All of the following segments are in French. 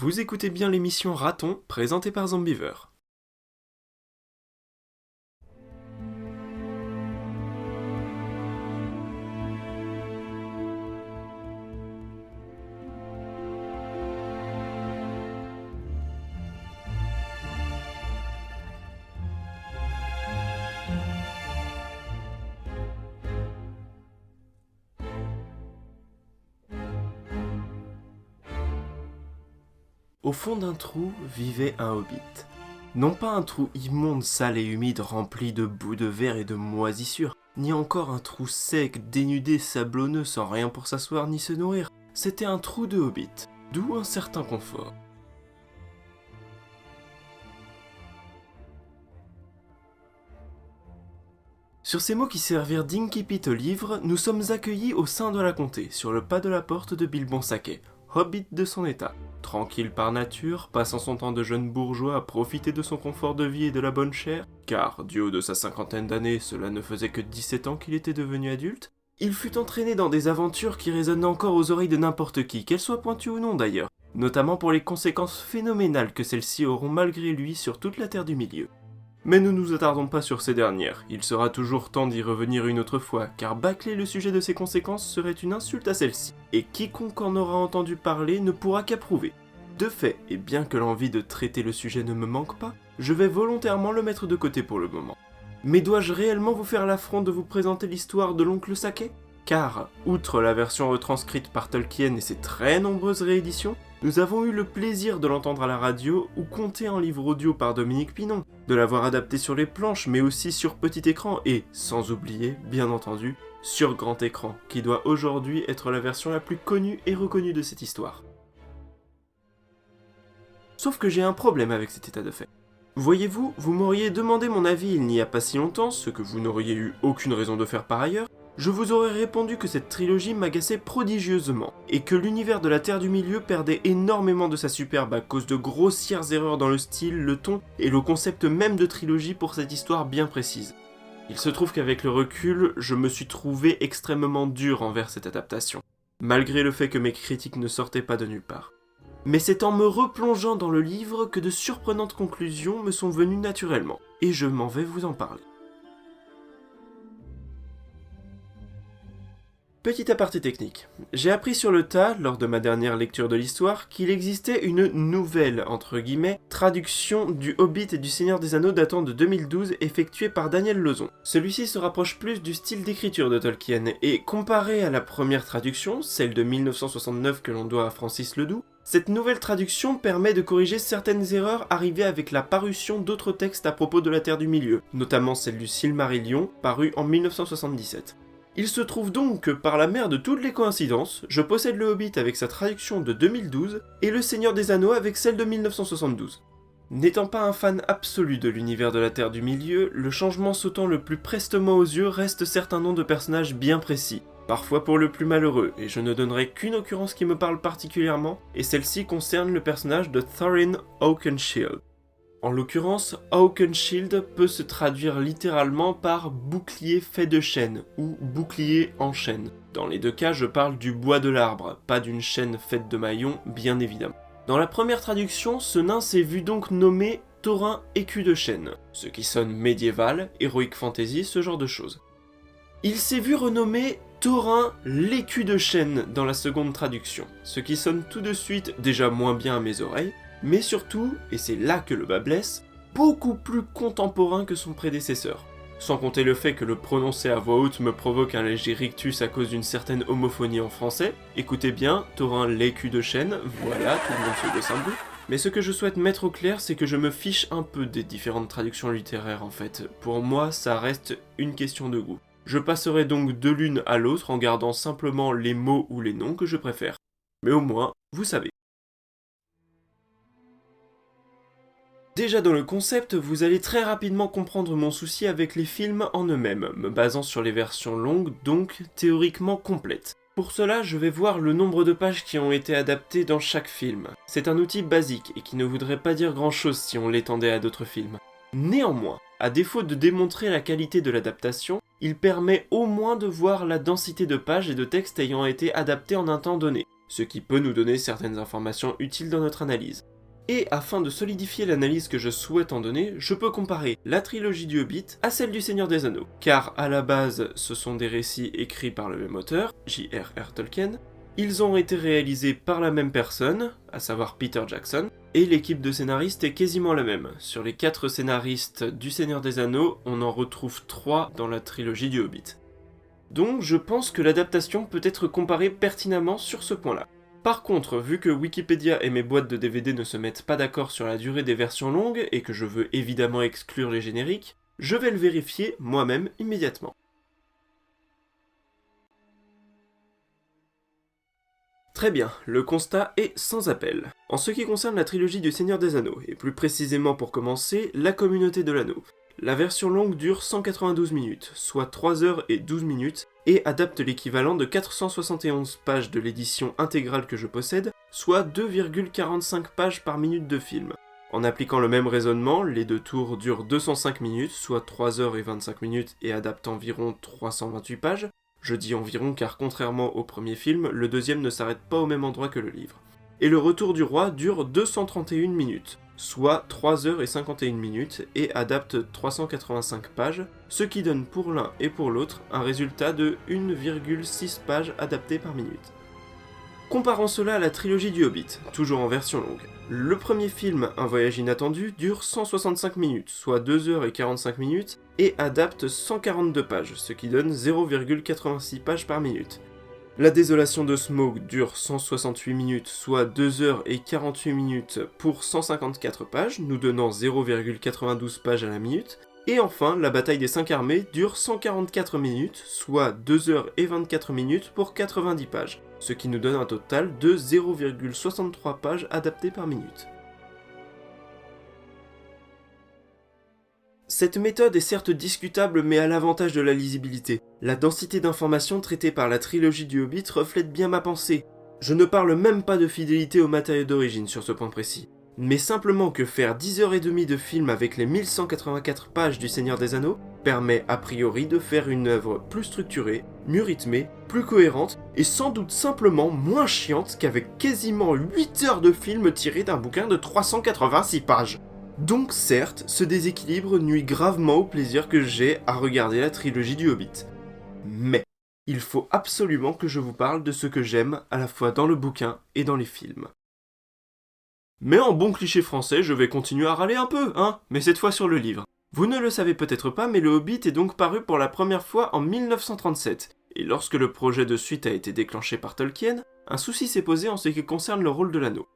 Vous écoutez bien l'émission Raton, présentée par Zombiever. Au fond d'un trou vivait un hobbit. Non pas un trou immonde, sale et humide rempli de bouts de verre et de moisissures, ni encore un trou sec, dénudé, sablonneux, sans rien pour s'asseoir ni se nourrir. C'était un trou de hobbit, d'où un certain confort. Sur ces mots qui servirent d'incipit au livre, nous sommes accueillis au sein de la comté, sur le pas de la porte de Bilbon Saquet, hobbit de son état. Tranquille par nature, passant son temps de jeune bourgeois à profiter de son confort de vie et de la bonne chère, car, du haut de sa cinquantaine d'années, cela ne faisait que 17 ans qu'il était devenu adulte, il fut entraîné dans des aventures qui résonnent encore aux oreilles de n'importe qui, qu'elles soient pointues ou non d'ailleurs, notamment pour les conséquences phénoménales que celles-ci auront malgré lui sur toute la Terre du Milieu. Mais ne nous attardons pas sur ces dernières, il sera toujours temps d'y revenir une autre fois, car bâcler le sujet de ces conséquences serait une insulte à celle-ci, et quiconque en aura entendu parler ne pourra qu'approuver. De fait, et bien que l'envie de traiter le sujet ne me manque pas, je vais volontairement le mettre de côté pour le moment. Mais dois-je réellement vous faire l'affront de vous présenter l'histoire de l'oncle Saquet ? Car, outre la version retranscrite par Tolkien et ses très nombreuses rééditions, nous avons eu le plaisir de l'entendre à la radio ou conté en livre audio par Dominique Pinon, de l'avoir adapté sur les planches mais aussi sur petit écran et, sans oublier, bien entendu, sur grand écran, qui doit aujourd'hui être la version la plus connue et reconnue de cette histoire. Sauf que j'ai un problème avec cet état de fait. Voyez-vous, vous m'auriez demandé mon avis il n'y a pas si longtemps, ce que vous n'auriez eu aucune raison de faire par ailleurs, je vous aurais répondu que cette trilogie m'agaçait prodigieusement, et que l'univers de la Terre du Milieu perdait énormément de sa superbe à cause de grossières erreurs dans le style, le ton et le concept même de trilogie pour cette histoire bien précise. Il se trouve qu'avec le recul, je me suis trouvé extrêmement dur envers cette adaptation, malgré le fait que mes critiques ne sortaient pas de nulle part. Mais c'est en me replongeant dans le livre que de surprenantes conclusions me sont venues naturellement, et je m'en vais vous en parler. Petit aparté technique. J'ai appris sur le tas, lors de ma dernière lecture de l'histoire, qu'il existait une nouvelle, entre guillemets, traduction du Hobbit et du Seigneur des Anneaux datant de 2012 effectuée par Daniel Lauzon. Celui-ci se rapproche plus du style d'écriture de Tolkien, et comparé à la première traduction, celle de 1969 que l'on doit à Francis Ledoux, cette nouvelle traduction permet de corriger certaines erreurs arrivées avec la parution d'autres textes à propos de la Terre du Milieu, notamment celle du Silmarillion, paru en 1977. Il se trouve donc que par la mère de toutes les coïncidences, je possède le Hobbit avec sa traduction de 2012 et le Seigneur des Anneaux avec celle de 1972. N'étant pas un fan absolu de l'univers de la Terre du Milieu, le changement sautant le plus prestement aux yeux reste certains noms de personnages bien précis, parfois pour le plus malheureux, et je ne donnerai qu'une occurrence qui me parle particulièrement, et celle-ci concerne le personnage de Thorin Oakenshield. En l'occurrence, Oakenshield peut se traduire littéralement par bouclier fait de chêne ou bouclier en chêne. Dans les deux cas, je parle du bois de l'arbre, pas d'une chaîne faite de maillons, bien évidemment. Dans la première traduction, ce nain s'est vu donc nommer Thorin Écu de chêne, ce qui sonne médiéval, heroic fantasy, ce genre de choses. Il s'est vu renommer Thorin l'Écu de chêne dans la seconde traduction, ce qui sonne tout de suite déjà moins bien à mes oreilles, mais surtout, et c'est là que le bas blesse, beaucoup plus contemporain que son prédécesseur. Sans compter le fait que le prononcer à voix haute me provoque un léger rictus à cause d'une certaine homophonie en français. Écoutez bien, Thorin l'écu de chêne, voilà, tout le monde se gosse un peu. Mais ce que je souhaite mettre au clair, c'est que je me fiche un peu des différentes traductions littéraires en fait. Pour moi, ça reste une question de goût. Je passerai donc de l'une à l'autre en gardant simplement les mots ou les noms que je préfère. Mais au moins, vous savez. Déjà dans le concept, vous allez très rapidement comprendre mon souci avec les films en eux-mêmes, me basant sur les versions longues, donc théoriquement complètes. Pour cela, je vais voir le nombre de pages qui ont été adaptées dans chaque film. C'est un outil basique et qui ne voudrait pas dire grand-chose si on l'étendait à d'autres films. Néanmoins, à défaut de démontrer la qualité de l'adaptation, il permet au moins de voir la densité de pages et de textes ayant été adaptés en un temps donné. ce qui peut nous donner certaines informations utiles dans notre analyse. Et afin de solidifier l'analyse que je souhaite en donner, je peux comparer la trilogie du Hobbit à celle du Seigneur des Anneaux, car à la base, ce sont des récits écrits par le même auteur, J.R.R. Tolkien, ils ont été réalisés par la même personne, à savoir Peter Jackson, et l'équipe de scénaristes est quasiment la même. Sur les 4 scénaristes du Seigneur des Anneaux, on en retrouve 3 dans la trilogie du Hobbit. Donc je pense que l'adaptation peut être comparée pertinemment sur ce point-là. Par contre, vu que Wikipédia et mes boîtes de DVD ne se mettent pas d'accord sur la durée des versions longues, et que je veux évidemment exclure les génériques, je vais le vérifier moi-même immédiatement. Très bien, le constat est sans appel. En ce qui concerne la trilogie du Seigneur des Anneaux, et plus précisément pour commencer, la communauté de l'anneau. La version longue dure 192 minutes, soit 3 heures et 12 minutes, et adapte l'équivalent de 471 pages de l'édition intégrale que je possède, soit 2,45 pages par minute de film. En appliquant le même raisonnement, les 2 tours durent 205 minutes, soit 3 heures et 25 minutes et adaptent environ 328 pages. Je dis environ car contrairement au premier film, le deuxième ne s'arrête pas au même endroit que le livre. Et le retour du roi dure 231 minutes, soit 3 heures et 51 minutes, et adapte 385 pages, ce qui donne pour l'un et pour l'autre un résultat de 1,6 pages adaptées par minute. Comparons cela à la trilogie du Hobbit, toujours en version longue. Le premier film, Un voyage inattendu, dure 165 minutes, soit 2 heures et 45 minutes, et adapte 142 pages, ce qui donne 0,86 pages par minute. La désolation de Smaug dure 168 minutes, soit 2 heures et 48 minutes pour 154 pages, nous donnant 0,92 pages à la minute. Et enfin, la bataille des 5 armées dure 144 minutes, soit 2 heures et 24 minutes pour 90 pages, ce qui nous donne un total de 0,63 pages adaptées par minute. Cette méthode est certes discutable mais a l'avantage de la lisibilité. La densité d'informations traitée par la trilogie du Hobbit reflète bien ma pensée. Je ne parle même pas de fidélité au matériau d'origine sur ce point précis, mais simplement que faire 10h30 de film avec les 1184 pages du Seigneur des Anneaux permet a priori de faire une œuvre plus structurée, mieux rythmée, plus cohérente et sans doute simplement moins chiante qu'avec quasiment 8 heures de film tiré d'un bouquin de 386 pages. Donc certes, ce déséquilibre nuit gravement au plaisir que j'ai à regarder la trilogie du Hobbit. Mais il faut absolument que je vous parle de ce que j'aime à la fois dans le bouquin et dans les films. Mais en bon cliché français, je vais continuer à râler un peu, mais cette fois sur le livre. Vous ne le savez peut-être pas, mais le Hobbit est donc paru pour la première fois en 1937, et lorsque le projet de suite a été déclenché par Tolkien, un souci s'est posé en ce qui concerne le rôle de l'anneau.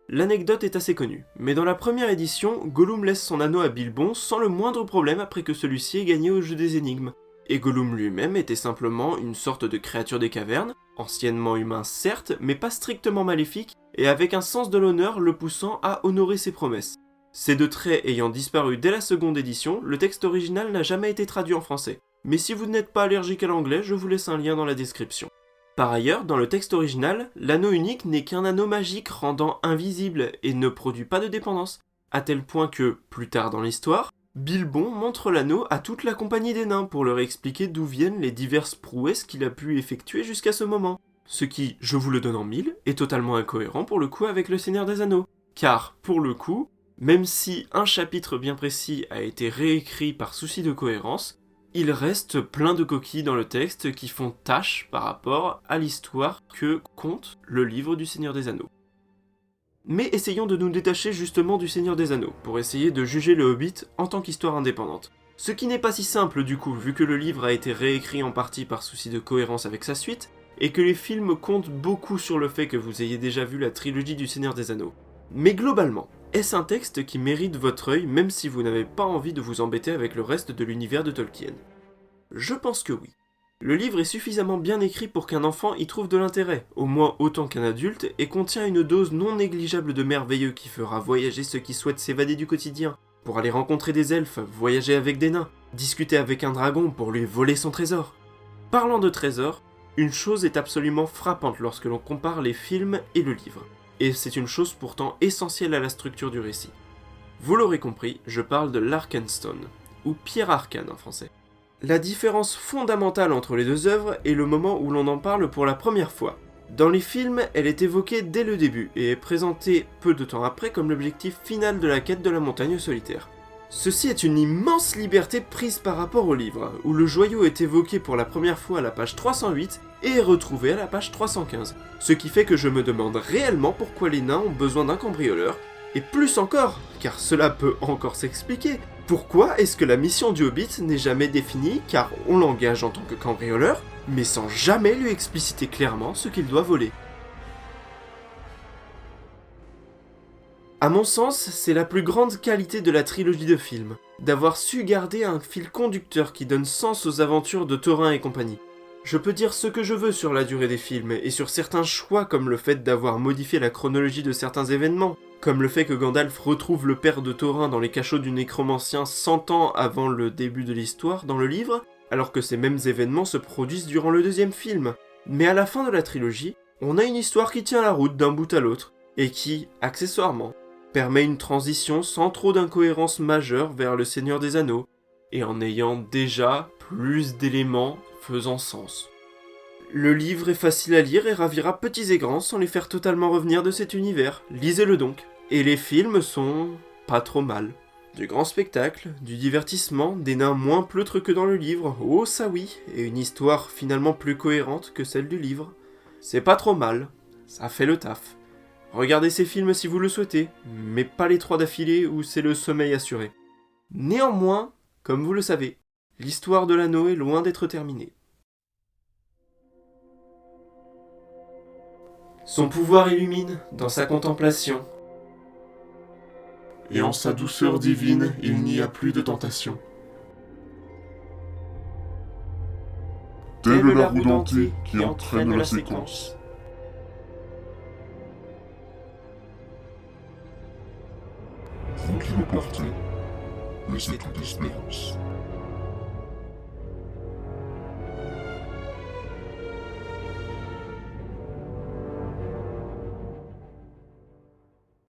L'anecdote est assez connue, mais dans la première édition, Gollum laisse son anneau à Bilbon sans le moindre problème après que celui-ci ait gagné au jeu des énigmes. Et Gollum lui-même était simplement une sorte de créature des cavernes, anciennement humain certes, mais pas strictement maléfique, et avec un sens de l'honneur le poussant à honorer ses promesses. Ces 2 traits ayant disparu dès la seconde édition, le texte original n'a jamais été traduit en français. Mais si vous n'êtes pas allergique à l'anglais, je vous laisse un lien dans la description. Par ailleurs, dans le texte original, l'anneau unique n'est qu'un anneau magique rendant invisible et ne produit pas de dépendance, à tel point que, plus tard dans l'histoire, Bilbon montre l'anneau à toute la compagnie des nains pour leur expliquer d'où viennent les diverses prouesses qu'il a pu effectuer jusqu'à ce moment. Ce qui, je vous le donne en mille, est totalement incohérent pour le coup avec le Seigneur des Anneaux. Car, pour le coup, même si un chapitre bien précis a été réécrit par souci de cohérence, il reste plein de coquilles dans le texte qui font tâche par rapport à l'histoire que conte le livre du Seigneur des Anneaux. Mais essayons de nous détacher justement du Seigneur des Anneaux, pour essayer de juger le Hobbit en tant qu'histoire indépendante. Ce qui n'est pas si simple du coup, vu que le livre a été réécrit en partie par souci de cohérence avec sa suite, et que les films comptent beaucoup sur le fait que vous ayez déjà vu la trilogie du Seigneur des Anneaux. Mais globalement, est-ce un texte qui mérite votre œil même si vous n'avez pas envie de vous embêter avec le reste de l'univers de Tolkien? Je pense que oui. Le livre est suffisamment bien écrit pour qu'un enfant y trouve de l'intérêt, au moins autant qu'un adulte, et contient une dose non négligeable de merveilleux qui fera voyager ceux qui souhaitent s'évader du quotidien, pour aller rencontrer des elfes, voyager avec des nains, discuter avec un dragon pour lui voler son trésor. Parlant de trésor, une chose est absolument frappante lorsque l'on compare les films et le livre, et c'est une chose pourtant essentielle à la structure du récit. Vous l'aurez compris, je parle de l'Arkenstone, ou pierre arcane en français. La différence fondamentale entre les deux œuvres est le moment où l'on en parle pour la première fois. Dans les films, elle est évoquée dès le début et est présentée peu de temps après comme l'objectif final de la quête de la montagne solitaire. Ceci est une immense liberté prise par rapport au livre, où le joyau est évoqué pour la première fois à la page 308 et est retrouvé à la page 315, ce qui fait que je me demande réellement pourquoi les nains ont besoin d'un cambrioleur, et plus encore, car cela peut encore s'expliquer, pourquoi est-ce que la mission du Hobbit n'est jamais définie car on l'engage en tant que cambrioleur, mais sans jamais lui expliciter clairement ce qu'il doit voler. À mon sens, c'est la plus grande qualité de la trilogie de films, d'avoir su garder un fil conducteur qui donne sens aux aventures de Thorin et compagnie. Je peux dire ce que je veux sur la durée des films, et sur certains choix comme le fait d'avoir modifié la chronologie de certains événements, comme le fait que Gandalf retrouve le père de Thorin dans les cachots du nécromancien 100 ans avant le début de l'histoire dans le livre, alors que ces mêmes événements se produisent durant le deuxième film. Mais à la fin de la trilogie, on a une histoire qui tient la route d'un bout à l'autre, et qui, accessoirement, permet une transition sans trop d'incohérence majeure vers le Seigneur des Anneaux, et en ayant déjà plus d'éléments faisant sens. Le livre est facile à lire et ravira petits et grands sans les faire totalement revenir de cet univers, lisez-le donc. Et les films sont pas trop mal. Du grand spectacle, du divertissement, des nains moins pleutres que dans le livre, oh ça oui, et une histoire finalement plus cohérente que celle du livre. C'est pas trop mal, ça fait le taf. Regardez ces films si vous le souhaitez, mais pas les 3 d'affilée où c'est le sommeil assuré. Néanmoins, comme vous le savez, l'histoire de l'anneau est loin d'être terminée. Son pouvoir illumine dans sa contemplation. Et en sa douceur divine, il n'y a plus de tentation. Telle la roue dentée qui entraîne la séquence. Vous qui le portez, laissez toute espérance.